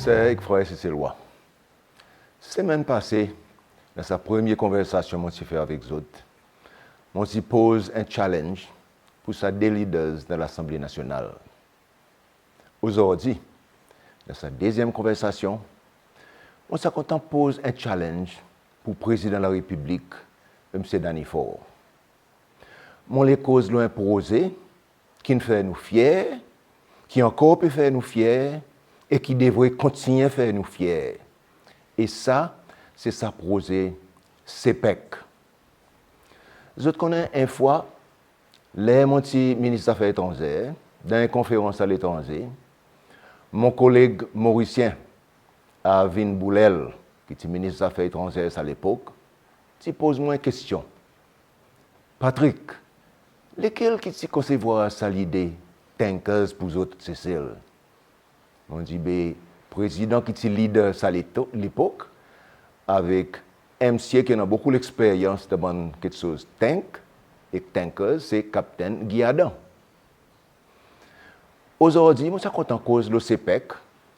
C'est frère Cécile. Semaine passée, dans sa première conversation que j'ai fait avec Zot, on s'y pose un challenge pour sa des leaders de l'Assemblée nationale. Aujourd'hui, dans sa deuxième conversation, on s'est pose un challenge pour le président de la République, M. Danifort. On les causes l'ont imposé, qui nous fait nous fiers, qui encore peut faire nous fiers, et qui devrait continuer à faire nous fiers. Et ça, c'est sa projet CPEC. Je connais une fois, les ministre des Affaires étrangères, dans une conférence à l'étranger, mon collègue mauricien, Avin Boulel, qui était ministre des Affaires étrangères à l'époque, il pose-moi une question. Patrick, lesquels qui concevoir ça l'idée tankers pour autres Cécile? On dit, le président qui était leader à l'époque, avec un monsieur qui a beaucoup d'expérience dans quelque chose tank et tankers, c'est Captain Guy Adam. Aujourd'hui, je suis en cause le CPEC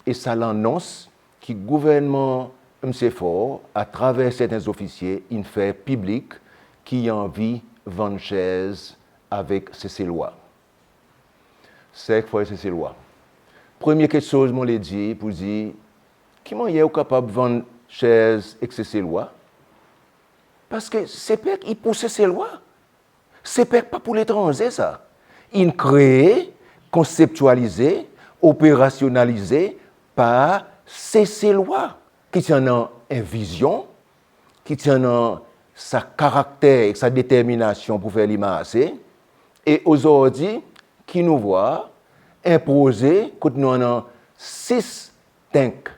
et ça l'annonce que le gouvernement M. Fort, à travers certains officiers, il fait public qui a envie de vendre chaise avec ces lois. C'est quoi ces lois? Première quelque chose, je l'ai dit, pour dire, comment est capable de vendre chaise avec ces lois? Parce que CPEC, il pousse ces lois. CPEC, pas pour l'étranger, ça. Il crée, conceptualisé, opérationnalisé par ces lois qui tiennent en vision, qui tiennent en sa caractère et sa détermination pour faire l'image. Et aujourd'hui, qui nous voit imposer, quand nous avons 6 tankers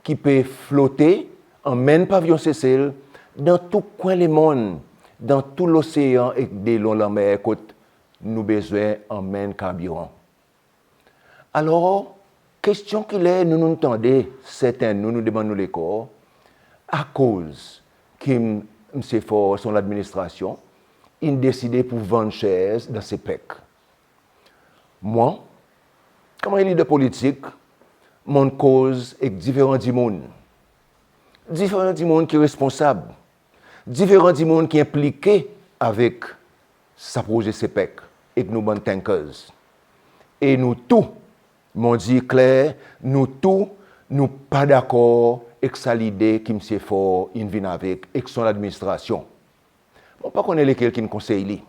qui peuvent flotter en même pavillon Cécile dans tout coin du monde, dans tout l'océan et de la mer, côte nous besoin en même carburant. Alors, question qu'il est, nous nous entendons, certains nous demandons les corps, à cause que M. Fort, son administration, il a décidé pour vendre chaises dans ces PEC. Moi, comme leader politique, mon cause est différent du monde. Différent du monde qui est responsable. Différent du monde qui est impliqué avec sa projet CPEC et nous bonnes tankers. Et nous tous, m'ont dit clair, nous tous, nous pas d'accord avec ça l'idée qui M. Fort vient avec son administration. Je ne sais pas qu'on est lesquels qui nous conseillent.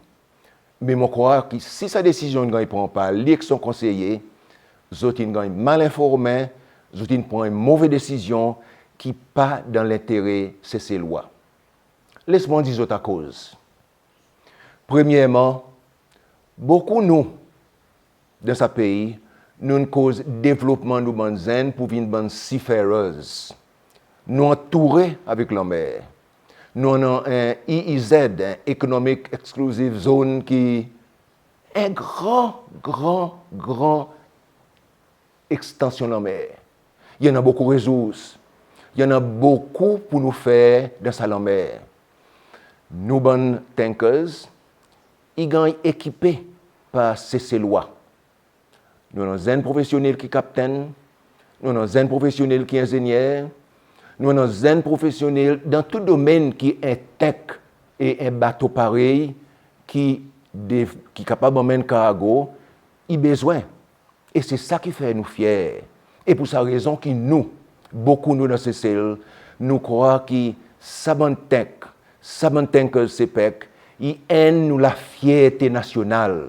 Mais je crois que si sa décision ne prend pas, avec son conseiller, ils sont mal informés, ils prennent une mauvaise décision qui n'est pas dans l'intérêt de ces lois. Laisse-moi dire autre cause. Premièrement, beaucoup nous, dans ce pays, nous avons cause développement de nos zen pour venir de seafarers. Nous entourés avec la mer. Nous avons un EEZ, un Economic Exclusive Zone, qui est une grande extension de la mer. Il y en a beaucoup de ressources. Il y en a beaucoup pour nous faire dans sa mer. Nous, bonnes tankers, ils sont équipés par ces lois. Nous avons un professionnel qui est capitaine, nous avons un professionnel qui est ingénieur, nous avons un professionnel dans tout domaine qui est tech et un bateau pareil qui est capable d'emmener cargo, il a besoin. Et c'est ça qui fait nous fiers. Et pour cette raison que nous, beaucoup nous dans ces cellules, nous croyons que ça bonne tech, ça bonne tanker CPEC, il aime nous la fierté nationale.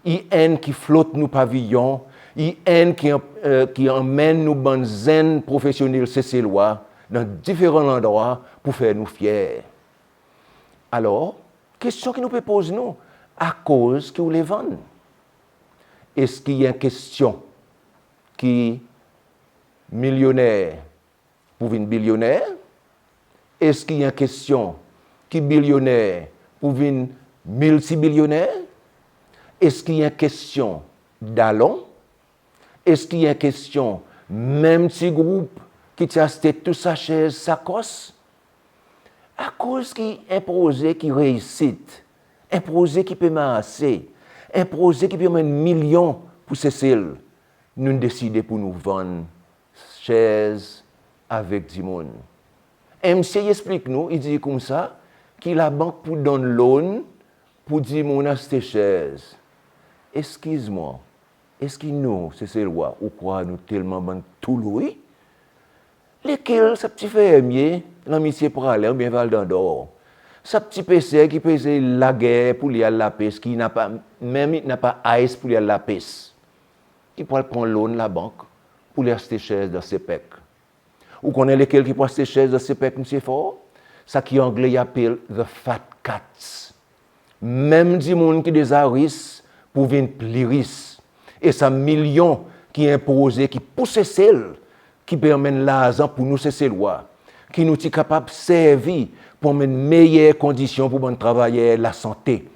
Il aime qui flotte nos pavillons, il aime qui emmène nos bonnes zen professionnels cécillois dans différents endroits pour faire nous fiers. Alors, question qui nous peut poser nous, à cause que vous les vendez. Est-ce qu'il y a une question qui millionnaire pour une billionnaire? Est-ce qu'il y a une question qui billionnaire pour une multibillionnaire? Est-ce qu'il y a une question d'allons? Est-ce qu'il y a une question même petit groupe qui t'a acheté tout sa chaise, sa cosse? À cause qui un projet qui réussit, un projet qui peut marcher, un projet qui peut mettre millions pour Cécile. nous décidons pour nous vendre chaises avec du monde. Et monsieur explique nous, il dit comme ça, que la banque pour donner loan pour dire mon acheter chaises. Excuse-moi, est-ce que nous, c'est ces lois, ou quoi nous tellement bon tout louis? Lesquels, ce petit fermier, l'amitié pour aller, bien Val d'Andorre. Ce petit PC qui pèse la guerre pour aller à la pêche, qui n'a pas, même n'a pas ice pour aller à la pêche. Qui pourrait prendre loan la banque pour les acheter chaises dans CPEC. Ou connaît lesquels qui pourraient acheter chaises dans CPEC, monsieur Fort? Ça qui en anglais appelle the fat cats. Même du monde qui des aris pour venir pliris. Et ça millions qui imposent, qui poussent celles qui permettent l'argent pour nous, c'est ces lois, qui nous sont capables de servir pour mettre meilleures conditions pour bon travailler la santé,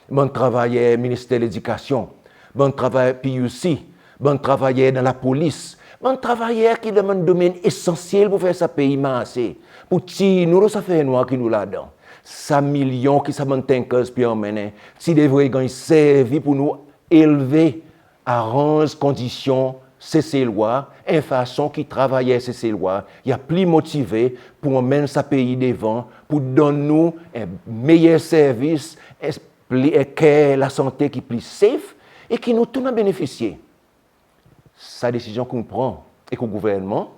bon travailler ministère de l'Éducation, bon travailler PUC, bon travailler dans la police, bon travailler qui demande un domaine essentiel pour faire ce pays marcher, pour tirer nous, ça fait noir qui nous là-dedans. 100 millions qui sont tankers puis emmener, si des vrais gars servent pour nous élever, arrange conditions ces lois, une façon qui travaillait ces lois, il y a plus motivé pour emmener ce pays devant, pour donner nous un meilleur service, la santé qui est plus safe et qui nous tout a bénéficié. Sa décision qu'on prend et que le gouvernement,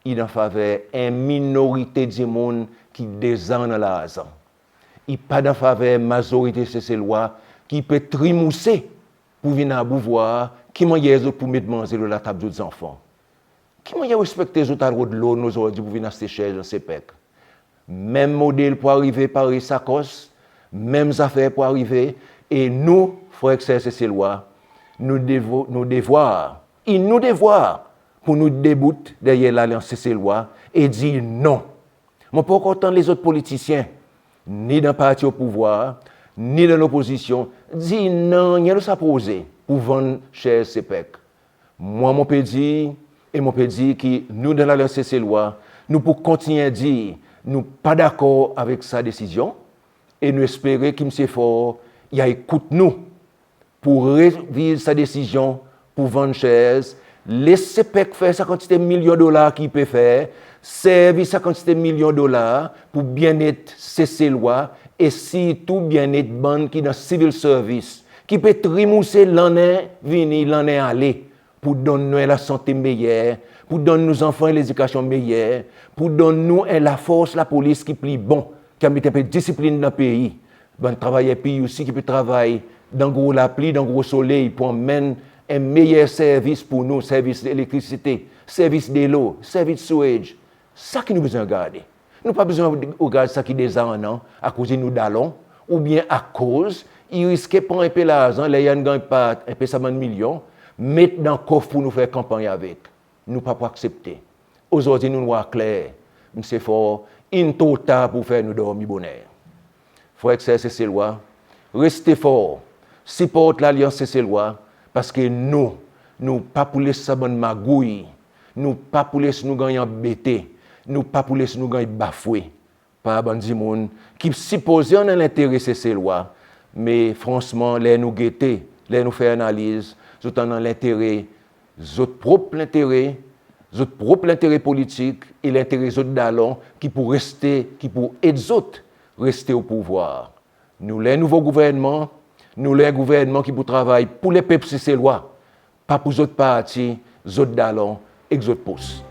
il en faveur une minorité du monde qui descend dans l'argent. Il n'est pas en faveur de la majorité de ces lois qui peut trimousser pour venir à pouvoir, qui m'a dit pour mettre manger sur la table des enfants. Qui m'a dit respecter les autres de l'eau aujourd'hui pour venir acheter chaises dans ces pecs. Même modèle pour arriver par les sacos, mêmes affaires pour arriver. Et nous, frères et sœurs, ces lois, nous devoirs pour nous débouter derrière l'alliance ces lois et dire non. Je ne peux pas entendre les autres politiciens, ni dans le parti au pouvoir, ni dans l'opposition, dire non, il y a ça poser pour vendre chez CPEC. Moi, je peux dire, et je peux dire que nous, dans l'alliance ces lois, nous pouvons continuer à dire, nous ne sommes pas d'accord avec sa décision, et nous espérons qu'il M. Fort, il écoute nous pour réviser sa décision pour vendre chaises, laisser CPEC faire sa quantité de millions de dollars qu'il peut faire, servir sa quantité de millions de dollars pour bien-être ces lois, et surtout bien-être bande qui dans civil service, qui peut trimousser l'année venir, l'année aller, pour donner la santé meilleure, pour donner nos enfants l'éducation meilleure, pour donner la force, la police qui plie bon, qui a mis un peu de discipline dans le pays. Bon, travailler pays aussi qui peut travailler dans gros la pluie, dans gros soleil, pour amener un meilleur service pour nous, service d'électricité, service de l'eau, service de sewage. Ça qui nous besoin de garder. Nous n'avons pas besoin de regarder ça qui est des ans à cause de nous d'allons, ou bien à cause, ils risquent de prendre un peu l'argent, les gens ne gagnent pas un peu 50 millions, mettre dans le coffre pour nous faire campagne avec. Nous ne pouvons pas accepter. Aujourd'hui, nous sommes clairs. C'est fort, in total pour faire nous dormir bonheur. Frères et sœurs, c'est lois. Restez forts. Supportez l'alliance, c'est lois. Parce que nous ne pas pour laisser ça bonne magouille. Nous pas pour laisser nous gagner embêtés. Nous pas pour laisser nous gagner bafoués. Par bandi monde qui supposé en l'intérêt ces lois. Mais franchement, les nous guetter, les nous faire analyse, tout en l'intérêt, notre propre intérêt politique et l'intérêt des autres d'allons qui pour rester, qui pour aider les autres rester au pouvoir. Nous, les nouveaux gouvernements, nous, les gouvernements qui pour travailler pour les peuples, c'est ces lois, pas pour les autres partis, les autres d'allons et les autres postes.